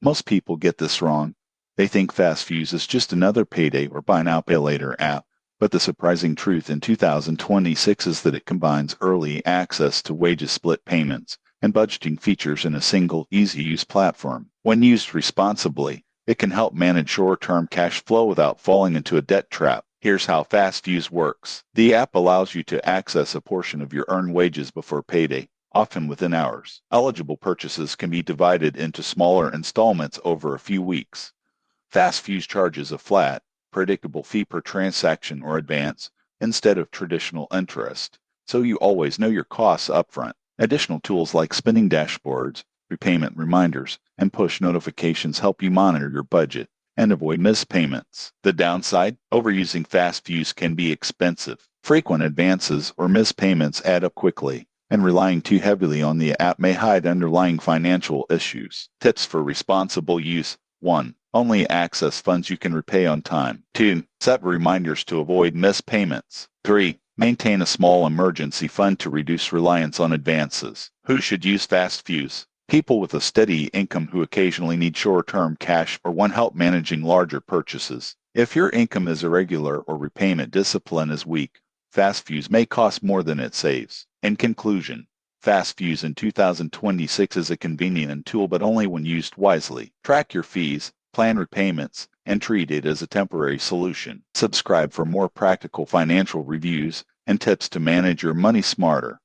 Most people get this wrong. They think FastFuse is just another payday or buy now pay later app. But the surprising truth in 2026 is that it combines early access to wages split payments and budgeting features in a single, easy-use platform. When used responsibly, it can help manage short-term cash flow without falling into a debt trap. Here's how FastFuse works. The app allows you to access a portion of your earned wages before payday, often within hours. Eligible purchases can be divided into smaller installments over a few weeks. FastFuse charges a flat, predictable fee per transaction or advance instead of traditional interest, so you always know your costs upfront. Additional tools like spending dashboards, repayment reminders, and push notifications help you monitor your budget and avoid missed payments. The downside? Overusing FastFuse can be expensive. Frequent advances or missed payments add up quickly, and relying too heavily on the app may hide underlying financial issues. Tips for responsible use. 1. Only access funds you can repay on time. 2. Set reminders to avoid missed payments. 3. Maintain a small emergency fund to reduce reliance on advances. Who should use FastFuse? People with a steady income who occasionally need short-term cash or want help managing larger purchases. If your income is irregular or repayment discipline is weak, FastFuse may cost more than it saves. In conclusion, FastFuse in 2026 is a convenient tool but only when used wisely. Track your fees, plan repayments, and treat it as a temporary solution. Subscribe for more practical financial reviews and tips to manage your money smarter.